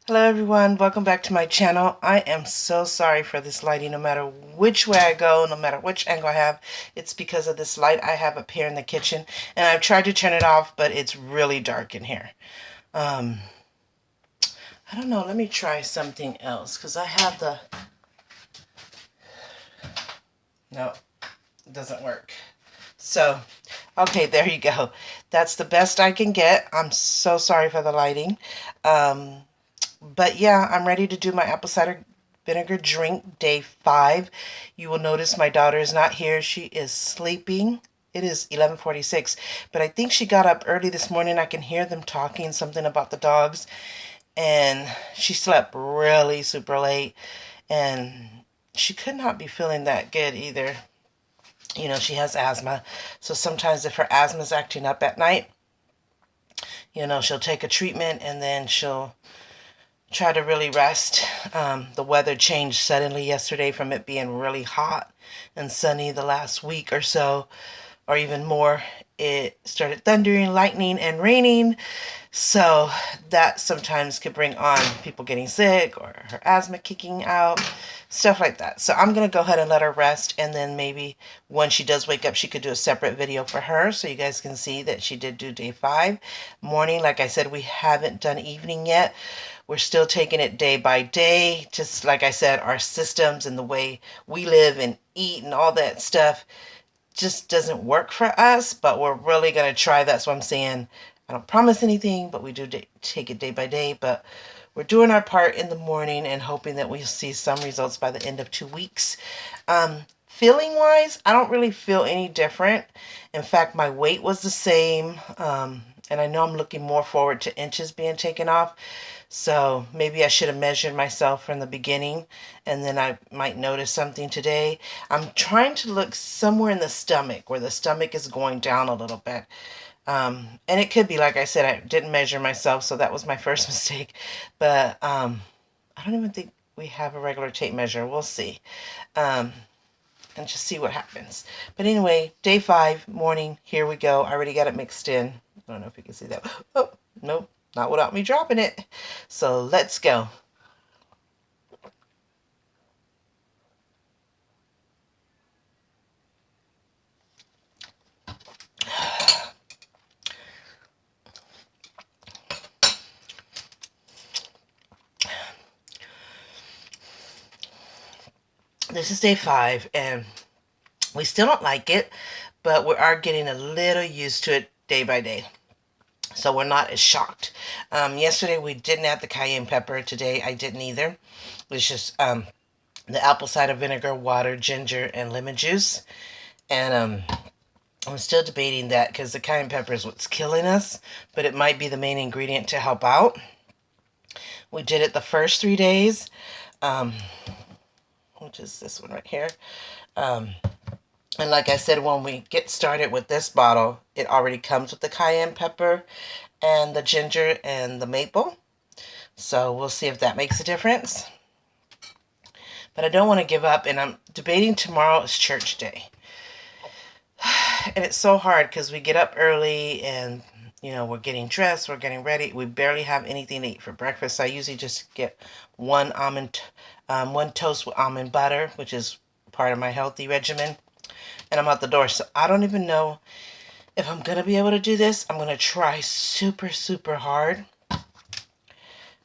Hello everyone, welcome back to my channel. I am so sorry for this lighting. No matter which way I go, no matter which angle I have, it's because of this light I have up here in the kitchen. And I've tried to turn it off, but it's really dark in here. I don't know, let me try something else because I have the... No, it doesn't work. So, okay, there you go. That's the best I can get. I'm so sorry for the lighting. But yeah, I'm ready to do my apple cider vinegar drink, day 5. You will notice my daughter is not here. She is sleeping. It is 11:46, but I think she got up early this morning. I can hear them talking something about the dogs, and she slept really super late, and she could not be feeling that good either. You know, she has asthma, so sometimes if her asthma is acting up at night, you know, she'll take a treatment and then she'll try to really rest. The weather changed suddenly yesterday from it being really hot and sunny the last week or so, or even more. It started thundering, lightning, and raining. So that sometimes could bring on people getting sick or her asthma kicking out, stuff like that. So I'm going to go ahead and let her rest, and then maybe when she does wake up, she could do a separate video for her so you guys can see that she did do day 5. Morning, like I said, we haven't done evening yet. We're still taking it day by day. Just like I said, our systems and the way we live and eat and all that stuff just doesn't work for us, but we're really going to try. That's what I'm saying. I don't promise anything, but we do take it day by day. But we're doing our part in the morning and hoping that we'll see some results by the end of 2 weeks. Feeling wise, I don't really feel any different. In fact, my weight was the same. And I know I'm looking more forward to inches being taken off. So maybe I should have measured myself from the beginning, and then I might notice something today. I'm trying to look somewhere in the stomach, where the stomach is going down a little bit. And it could be, like I said, I didn't measure myself, so that was my first mistake. But I don't even think we have a regular tape measure. We'll see. And just see what happens. But anyway, day 5, morning, here we go. I already got it mixed in. I don't know if you can see that. Oh, nope, not without me dropping it. So let's go. This is day 5, and we still don't like it, but we are getting a little used to it day by day. So we're not as shocked. Yesterday we didn't add the cayenne pepper. Today I didn't either. It's just the apple cider vinegar, water, ginger, and lemon juice. And I'm still debating that because the cayenne pepper is what's killing us, but it might be the main ingredient to help out. We did it the first 3 days, which is this one right here. And like I said, when we get started with this bottle, it already comes with the cayenne pepper and the ginger and the maple. So we'll see if that makes a difference. But I don't want to give up, and I'm debating tomorrow is church day. And it's so hard because we get up early and, you know, we're getting dressed, we're getting ready. We barely have anything to eat for breakfast. I usually just get one toast with almond butter, which is part of my healthy regimen. And I'm out the door. So I don't even know if I'm going to be able to do this. I'm going to try super, super hard.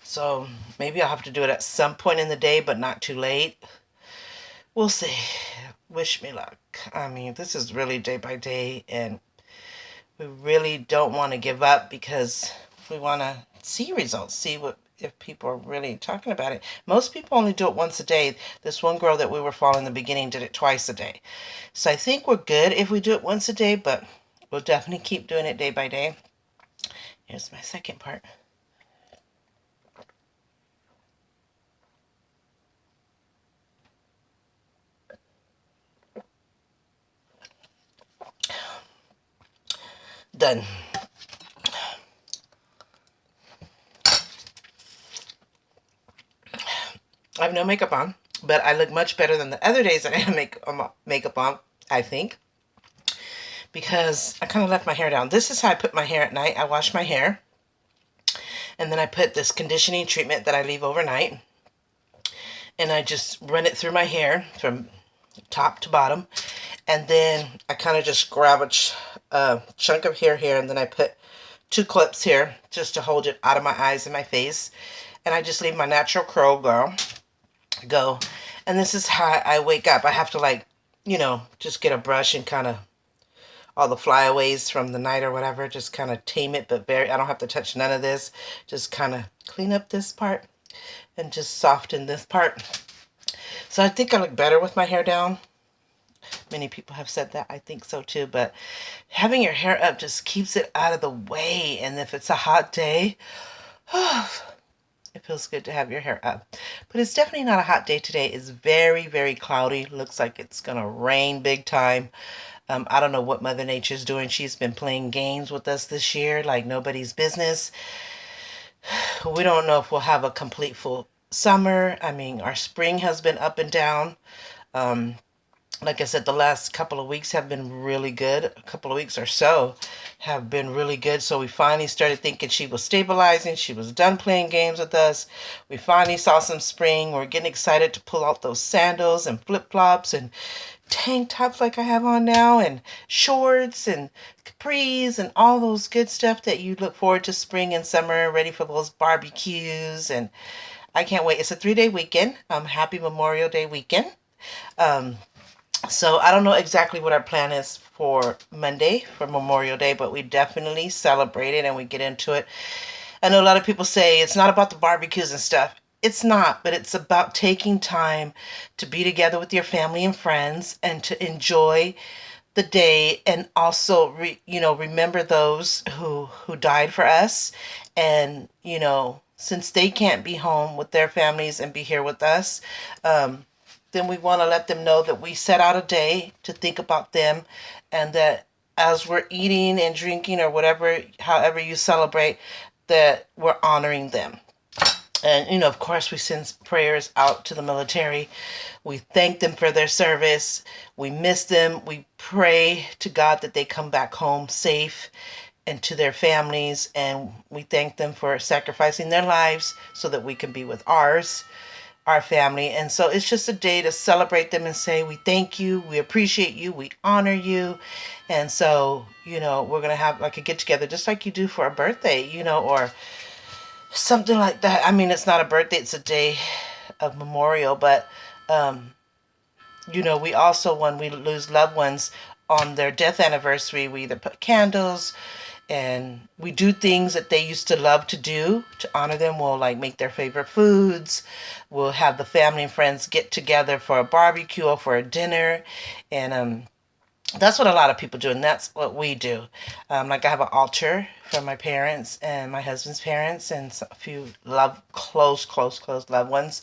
So maybe I'll have to do it at some point in the day, but not too late. We'll see. Wish me luck. I mean, this is really day by day, and we really don't want to give up because we want to see results, see what if people are really talking about it. Most people only do it once a day. This one girl that we were following in the beginning did it twice a day. So I think we're good if we do it once a day, but we'll definitely keep doing it day by day. Here's my second part. Done. I have no makeup on, but I look much better than the other days that I have makeup on, I think, because I kind of left my hair down. This is how I put my hair at night. I wash my hair, And then I put this conditioning treatment that I leave overnight. And I just run it through my hair from top to bottom. And then I kind of just grab a chunk of hair here. And then I put 2 clips here just to hold it out of my eyes and my face. And I just leave my natural curl go. And this is how I wake up. I have to, like, you know, just get a brush and kind of all the flyaways from the night or whatever, just kind of tame it, but I don't have to touch none of this. Just kind of clean up this part and just soften this part. So I think I look better with my hair down. Many people have said that. I think so too. But having your hair up just keeps it out of the way. And if it's a hot day, it feels good to have your hair up. But it's definitely not a hot day today. It's very, very cloudy. Looks like it's going to rain big time. I don't know what Mother Nature's doing. She's been playing games with us this year like nobody's business. We don't know if we'll have a complete full summer. I mean, our spring has been up and down. Like I said, the last couple of weeks have been really good. A couple of weeks or so have been really good. So we finally started thinking she was stabilizing. She was done playing games with us. We finally saw some spring. We're getting excited to pull out those sandals and flip-flops and tank tops like I have on now, and shorts and capris and all those good stuff that you look forward to spring and summer, ready for those barbecues. And I can't wait. It's a 3-day weekend. Happy Memorial Day weekend. So I don't know exactly what our plan is for Monday for Memorial Day, but we definitely celebrate it and we get into it. I know a lot of people say it's not about the barbecues and stuff. It's not, but it's about taking time to be together with your family and friends and to enjoy the day, and also remember those who died for us. And since they can't be home with their families and be here with us, then we want to let them know that we set out a day to think about them, and that as we're eating and drinking or whatever, however you celebrate, that we're honoring them. And, of course, we send prayers out to the military. We thank them for their service. We miss them. We pray to God that they come back home safe and to their families. And we thank them for sacrificing their lives so that we can be with our family. And so it's just a day to celebrate them and say, we thank you, we appreciate you, we honor you. And so, we're going to have like a get together, just like you do for a birthday, or something like that. I mean, it's not a birthday, it's a day of memorial, but, we also, when we lose loved ones on their death anniversary, we either put candles and we do things that they used to love to do to honor them. We'll like make their favorite foods. We'll have the family and friends get together for a barbecue or for a dinner. And that's what a lot of people do, and that's what we do. Like I have an altar for my parents and my husband's parents and a few close loved ones.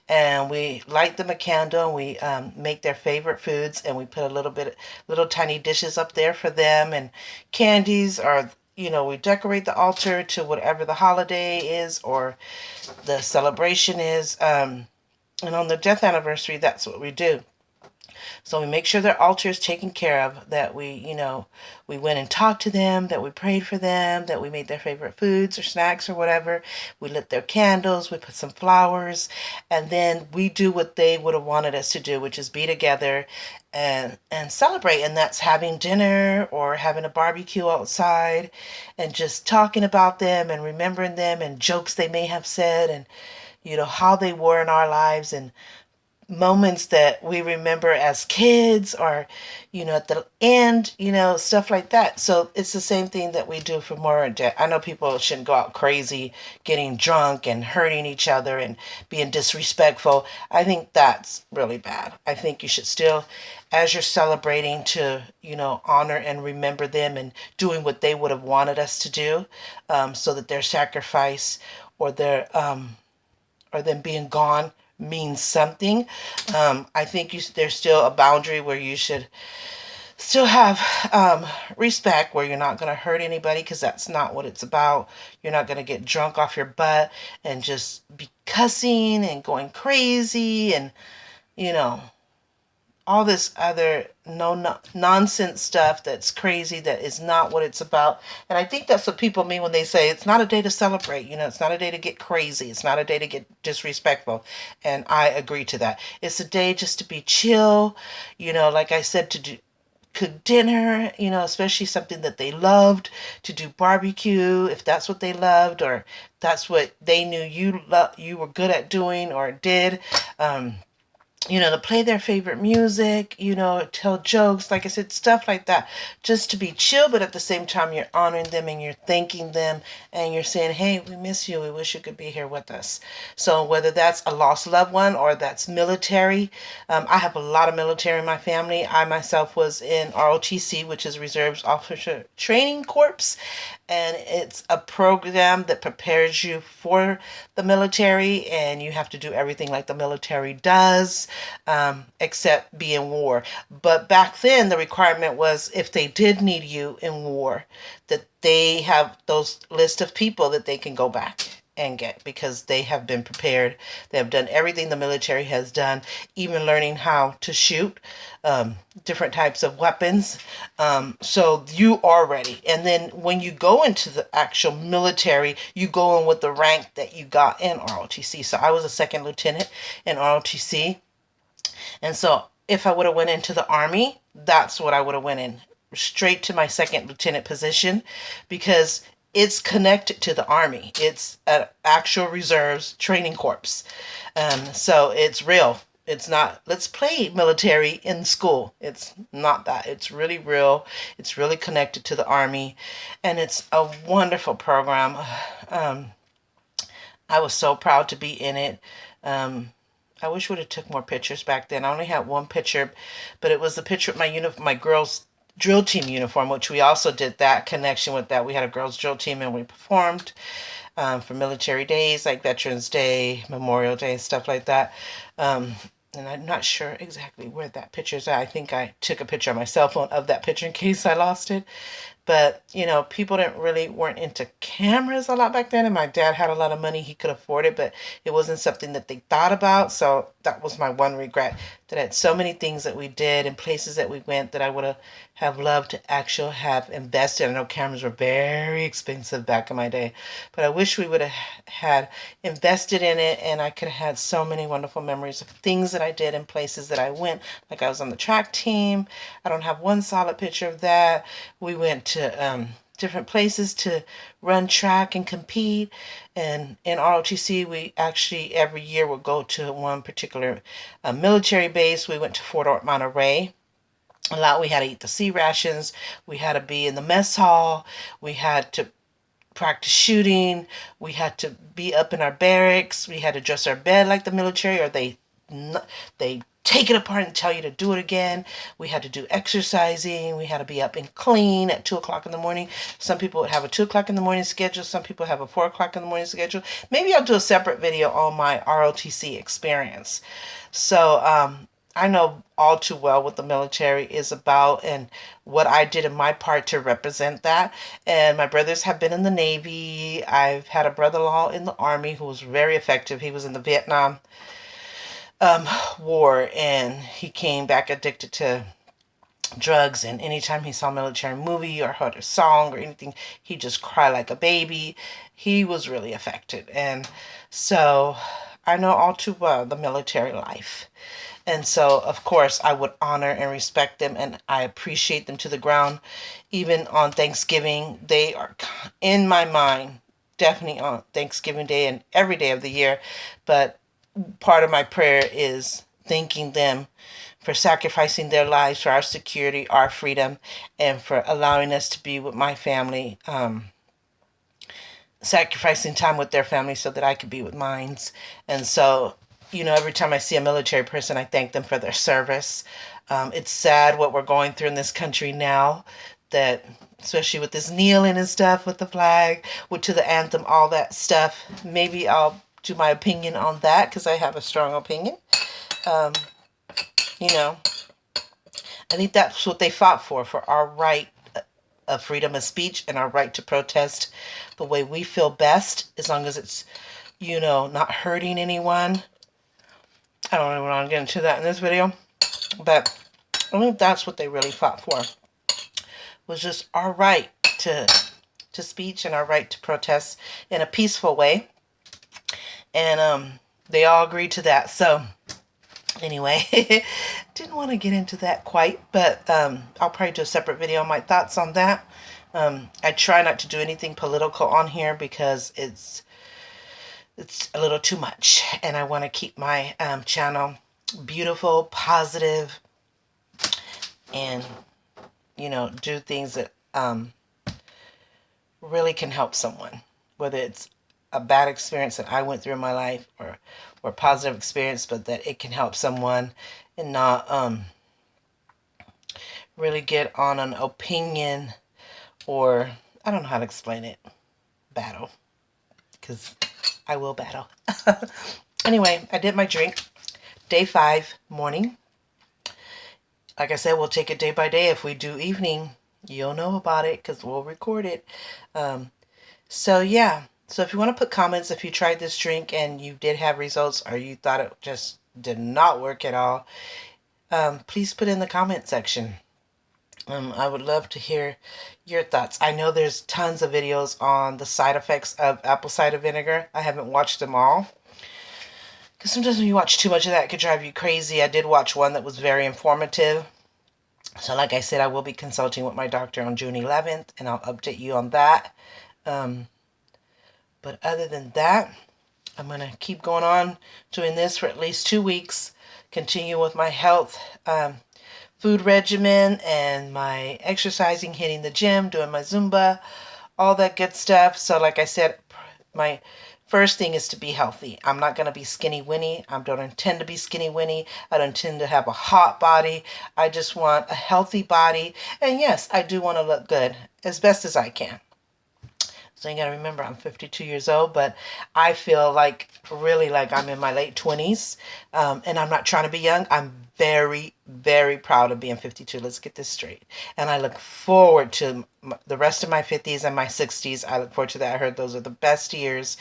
And we light them a candle, and we make their favorite foods, and we put little tiny dishes up there for them, and candies, or we decorate the altar to whatever the holiday is or the celebration is. And on the death anniversary, that's what we do. So we make sure their altar is taken care of, that we went and talked to them, that we prayed for them, that we made their favorite foods or snacks or whatever. We lit their candles, we put some flowers, and then we do what they would have wanted us to do, which is be together and celebrate. And that's having dinner or having a barbecue outside and just talking about them and remembering them and jokes they may have said, and how they were in our lives, and moments that we remember as kids, or at the end, stuff like that. So it's the same thing that we do for Memorial Day. I know people shouldn't go out crazy getting drunk and hurting each other and being disrespectful. I think that's really bad. I think you should still, as you're celebrating, to honor and remember them and doing what they would have wanted us to do, so that their sacrifice or or them being gone means something. I think there's still a boundary where you should still have respect, where you're not going to hurt anybody, because that's not what it's about. You're not going to get drunk off your butt and just be cussing and going crazy and all this other nonsense stuff that's crazy, that is not what it's about. And I think that's what people mean when they say it's not a day to celebrate. You know, it's not a day to get crazy. It's not a day to get disrespectful. And I agree to that. It's a day just to be chill, you know, like I said, to do cook dinner, you know, especially something that they loved, to do barbecue if that's what they loved, or that's what they knew you were good at doing or did. You know, to play their favorite music, you know, tell jokes, like I said, stuff like that, just to be chill, but at the same time, you're honoring them and you're thanking them and you're saying, hey, we miss you. We wish you could be here with us. So whether that's a lost loved one or that's military, I have a lot of military in my family. I myself was in ROTC, which is Reserves Officer Training Corps, and it's a program that prepares you for the military, and you have to do everything like the military does, except be in war. But back then, the requirement was if they did need you in war, that they have those list of people that they can go back and get, because they have been prepared. They have done everything the military has done, even learning how to shoot different types of weapons. So you are ready. And then when you go into the actual military, you go in with the rank that you got in ROTC. So I was a second lieutenant in ROTC. And so if I would have went into the Army, that's what I would have went in, straight to my second lieutenant position, because it's connected to the Army. It's an actual reserves training corps. So it's real. It's not, let's play military in school. It's not that. It's really real. It's really connected to the Army. And it's a wonderful program. I was so proud to be in it. I wish we would have took more pictures back then. I only had one picture, but it was the picture of my girls' drill team uniform, which we also did that connection with that. We had a girls' drill team and we performed for military days like Veterans Day, Memorial Day, stuff like that. And I'm not sure exactly where that picture's at. I think I took a picture on my cell phone of that picture in case I lost it. But, you know, people weren't into cameras a lot back then. And my dad had a lot of money. He could afford it, but it wasn't something that they thought about. So that was my one regret, that I had so many things that we did and places that we went that I would have loved to actually have invested. I know cameras were very expensive back in my day, but I wish we would have had invested in it, and I could have had so many wonderful memories of things that I did and places that I went. Like I was on the track team. I don't have one solid picture of that. We went to different places to run track and compete. And in ROTC, we actually every year would go to one particular military base. We went to Fort Monterey. A lot. We had to eat the sea rations. We had to be in the mess hall. We had to practice shooting. We had to be up in our barracks. We had to dress our bed like the military, or they take it apart and tell you to do it again. We had to do exercising. We had to be up and clean at 2 o'clock in the morning. Some people would have a 2 o'clock in the morning schedule. Some people have a 4 o'clock in the morning schedule. Maybe I'll do a separate video on my ROTC experience. So I know all too well what the military is about and what I did in my part to represent that. And my brothers have been in the Navy. I've had a brother-in-law in the Army who was very effective. He was in the Vietnam War, and he came back addicted to drugs, and anytime he saw a military movie or heard a song or anything, he just cried like a baby. He was really affected. And so I know all too well the military life. And so, of course, I would honor and respect them, and I appreciate them to the ground. Even on Thanksgiving, they are in my mind, definitely on Thanksgiving Day and every day of the year. But part of my prayer is thanking them for sacrificing their lives for our security, our freedom, and for allowing us to be with my family, sacrificing time with their family so that I could be with mine. And so, you know, every time I see a military person, I thank them for their service. It's sad what we're going through in this country now, that especially with this kneeling and stuff with the flag, to the anthem, all that stuff. Maybe I'll do my opinion on that because I have a strong opinion. You know, I think that's what they fought for our right of freedom of speech and our right to protest the way we feel best, as long as it's, you know, not hurting anyone. I don't really want to get into that in this video. But I think that's what they really fought for, was just our right to speech and our right to protest in a peaceful way. And they all agreed to that. So anyway, didn't want to get into that quite, but I'll probably do a separate video on my thoughts on that. I try not to do anything political on here because it's a little too much, and I want to keep my channel beautiful, positive, and do things that really can help someone, whether it's a bad experience that I went through in my life or a positive experience, but that it can help someone, and not really get on an opinion, or I don't know how to explain it, battle, because I will battle. Anyway, I did my drink. Day 5, morning. Like I said, we'll take it day by day. If we do evening, you'll know about it because we'll record it. So yeah. So if you want to put comments, if you tried this drink and you did have results, or you thought it just did not work at all, please put in the comment section. I would love to hear your thoughts. I know there's tons of videos on the side effects of apple cider vinegar. I haven't watched them all, because sometimes when you watch too much of that, it could drive you crazy. I did watch one that was very informative. So like I said, I will be consulting with my doctor on June 11th, and I'll update you on that. But other than that, I'm going to keep going on doing this for at least 2 weeks. Continue with my health food regimen and my exercising, hitting the gym, doing my Zumba, all that good stuff. So like I said, my first thing is to be healthy. I'm not going to be skinny winny. I don't intend to be skinny winny. I don't intend to have a hot body. I just want a healthy body. And yes, I do want to look good as best as I can. So you got to remember, I'm 52 years old, but I feel like, really like I'm in my late 20s. And I'm not trying to be young. I'm very, very proud of being 52. Let's get this straight. And I look forward to the rest of my 50s and my 60s. I look forward to that. I heard those are the best years.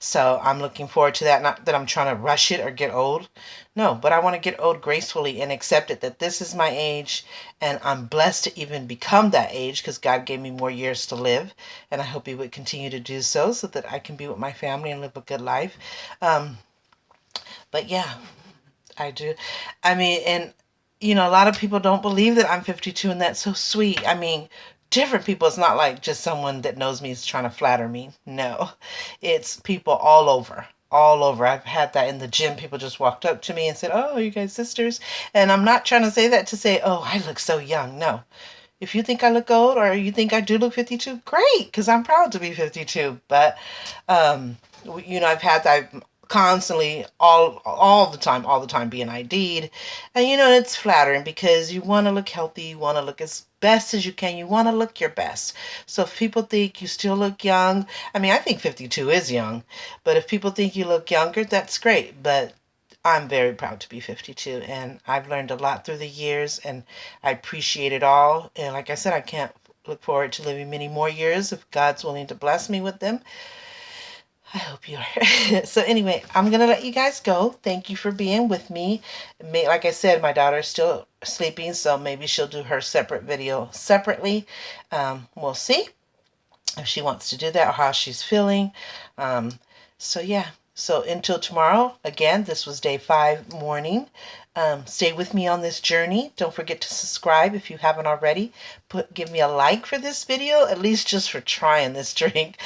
So I'm looking forward to that. Not that I'm trying to rush it or get old. No, but I want to get old gracefully and accept it, that this is my age, and I'm blessed to even become that age because God gave me more years to live, and I hope He would continue to do so that I can be with my family and live a good life. But yeah, I do. I mean, and a lot of people don't believe that I'm 52, and that's so sweet. I mean, different people. It's not like just someone that knows me is trying to flatter me. No, it's people all over. All over. I've had that in the gym. People just walked up to me and said, "Oh, you guys sisters?" And I'm not trying to say that to say, "Oh, I look so young." No. If you think I look old, or you think I do look 52, great, because I'm proud to be 52. But, I've had that constantly, all the time being ID'd. And, it's flattering because you want to look healthy. You want to look as best as you can. You want to look your best. So if people think you still look young, I mean, I think 52 is young. But if people think you look younger, that's great. But I'm very proud to be 52, and I've learned a lot through the years, and I appreciate it all. And like I said, I can't look forward to living many more years if God's willing to bless me with them. I hope you are. So anyway, I'm going to let you guys go. Thank you for being with me. Like I said, my daughter's still sleeping, so maybe she'll do her separate video separately. We'll see if she wants to do that or how she's feeling. So yeah. So until tomorrow, again, this was day 5 morning. Stay with me on this journey. Don't forget to subscribe if you haven't already. Give me a like for this video, at least just for trying this drink.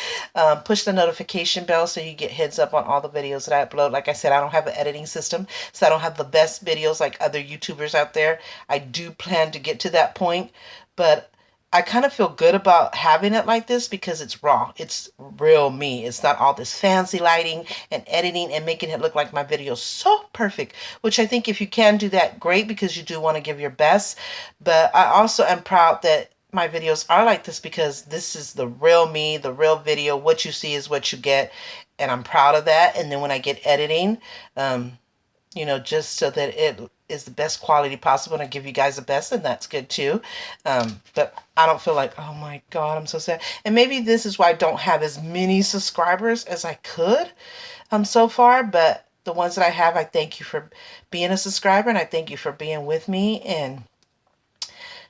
Push the notification bell so you get heads up on all the videos that I upload. Like I said, I don't have an editing system, so I don't have the best videos like other YouTubers out there. I do plan to get to that point, but I kind of feel good about having it like this because it's raw. It's real me. It's not all this fancy lighting and editing and making it look like my video is so perfect, which I think if you can do that, great, because you do want to give your best. But I also am proud that my videos are like this because this is the real me, the real video. What you see is what you get, and I'm proud of that. And then when I get editing, just so that it is the best quality possible, and I give you guys the best, and that's good too. But I don't feel like, oh my God, I'm so sad. And maybe this is why I don't have as many subscribers as I could so far, but the ones that I have, I thank you for being a subscriber, and I thank you for being with me and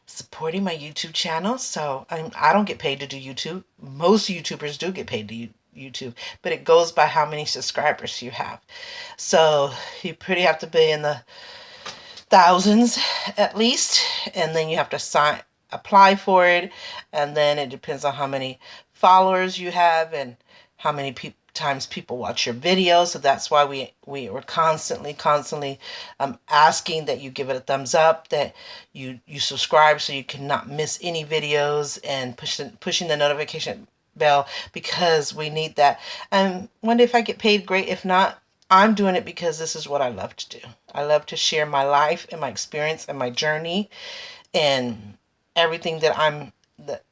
supporting my YouTube channel. So I don't get paid to do YouTube. Most YouTubers do get paid to YouTube, but it goes by how many subscribers you have. So you pretty have to be in the thousands at least, and then you have to apply for it, and then it depends on how many followers you have and how many times people watch your videos. So that's why we were constantly asking that you give it a thumbs up, that you subscribe so you cannot miss any videos, and pushing the notification bell, because we need that. And one day if I get paid, great. If not, I'm doing it because this is what I love to do. I love to share my life and my experience and my journey and everything that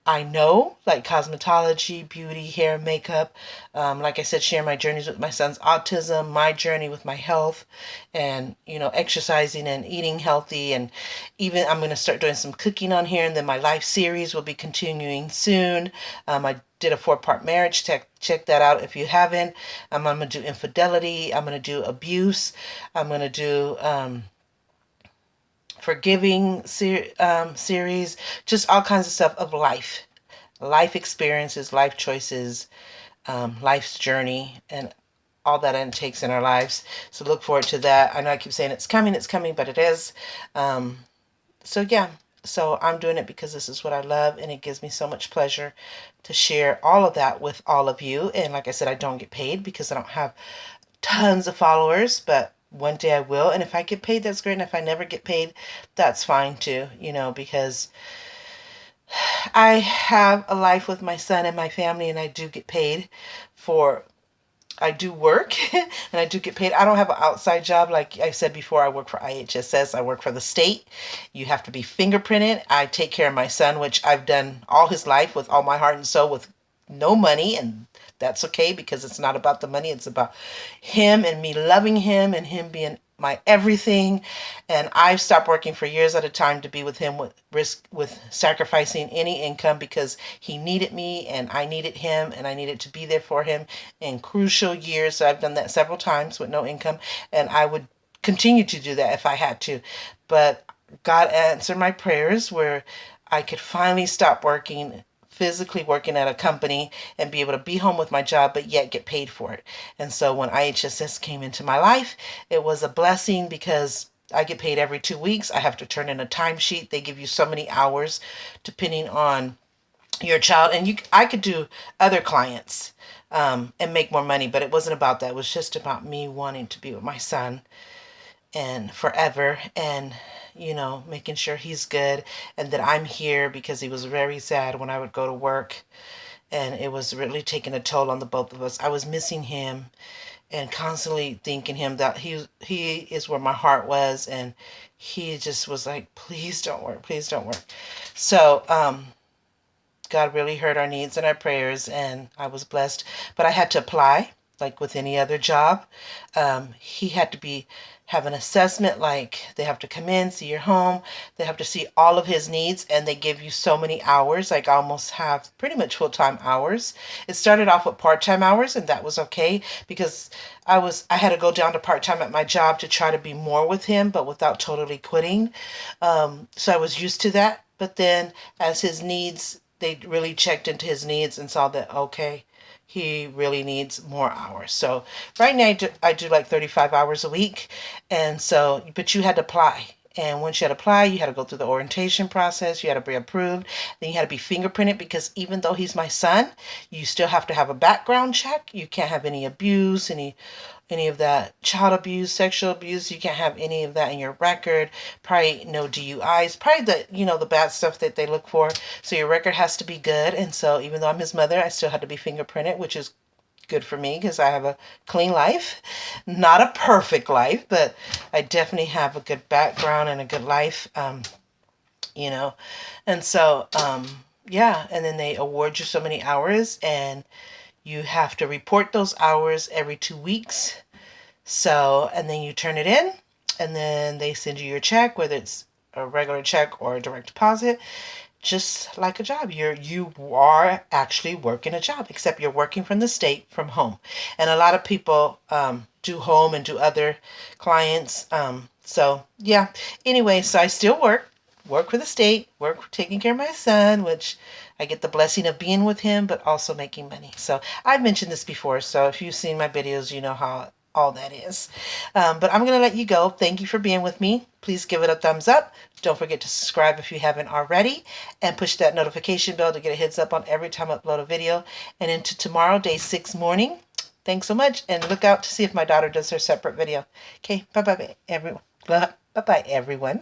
I know, like cosmetology, beauty, hair, makeup. Like I said, share my journeys with my son's autism, my journey with my health, and exercising and eating healthy. And even I'm going to start doing some cooking on here, and then my life series will be continuing soon. I did a 4-part marriage. Check that out if you haven't. I'm going to do infidelity. I'm going to do abuse. I'm going to do forgiving series, just all kinds of stuff of life experiences, life choices, life's journey, and all that it takes in our lives. So look forward to that. I know I keep saying it's coming, but it is. So yeah, so I'm doing it because this is what I love, and it gives me so much pleasure to share all of that with all of you. And like I said, I don't get paid because I don't have tons of followers, but one day I will. And if I get paid, that's great. And if I never get paid, that's fine too, because I have a life with my son and my family, and I do get paid for I do work and I do get paid. I don't have an outside job. Like I said before, I work for IHSS. I work for the state. You have to be fingerprinted. I take care of my son, which I've done all his life with all my heart and soul with no money. And that's okay, because it's not about the money. It's about him and me loving him and him being my everything. And I've stopped working for years at a time to be with him, with sacrificing any income, because he needed me and I needed him, and I needed to be there for him in crucial years. So I've done that several times with no income, and I would continue to do that if I had to. But God answered my prayers where I could finally stop working, physically working at a company, and be able to be home with my job but yet get paid for it. And so when IHSS came into my life, it was a blessing, because I get paid every 2 weeks. I have to turn in a timesheet. They give you so many hours depending on your child, and I could do other clients and make more money, but it wasn't about that. It was just about me wanting to be with my son and forever, and making sure he's good, and that I'm here, because he was very sad when I would go to work, and it was really taking a toll on the both of us. I was missing him and constantly thinking him that he is where my heart was, and he just was like, please don't work, please don't work. So God really heard our needs and our prayers, and I was blessed. But I had to apply like with any other job. He had to have an assessment, like they have to come in, see your home, they have to see all of his needs, and they give you so many hours. Like I almost have pretty much full-time hours. It started off with part-time hours, and that was okay, because I had to go down to part-time at my job to try to be more with him, but without totally quitting. So I was used to that. But then as his needs, they really checked into his needs and saw that, okay, he really needs more hours. So right now I do like 35 hours a week. And so, but you had to apply. And once you had to apply, you had to go through the orientation process. You had to be approved. Then you had to be fingerprinted, because even though he's my son, you still have to have a background check. You can't have any abuse, any of that child abuse, sexual abuse. You can't have any of that in your record. Probably no DUIs. Probably the bad stuff that they look for. So your record has to be good. And so even though I'm his mother, I still had to be fingerprinted, which is good for me because I have a clean life. Not a perfect life, but I definitely have a good background and a good life. And so, yeah, and then they award you so many hours, and you have to report those hours every 2 weeks. So, and then you turn it in, and then they send you your check, whether it's a regular check or a direct deposit, just like a job. You are actually working a job, except you're working from the state, from home. And a lot of people do home and do other clients. So yeah. Anyway, so I still work for the state, work taking care of my son, which I get the blessing of being with him, but also making money. So I've mentioned this before. So if you've seen my videos, you know how all that is. But I'm going to let you go. Thank you for being with me. Please give it a thumbs up. Don't forget to subscribe if you haven't already, and push that notification bell to get a heads up on every time I upload a video. And into tomorrow, day 6 morning. Thanks so much, and look out to see if my daughter does her separate video. Okay, bye-bye, everyone. Bye-bye, everyone.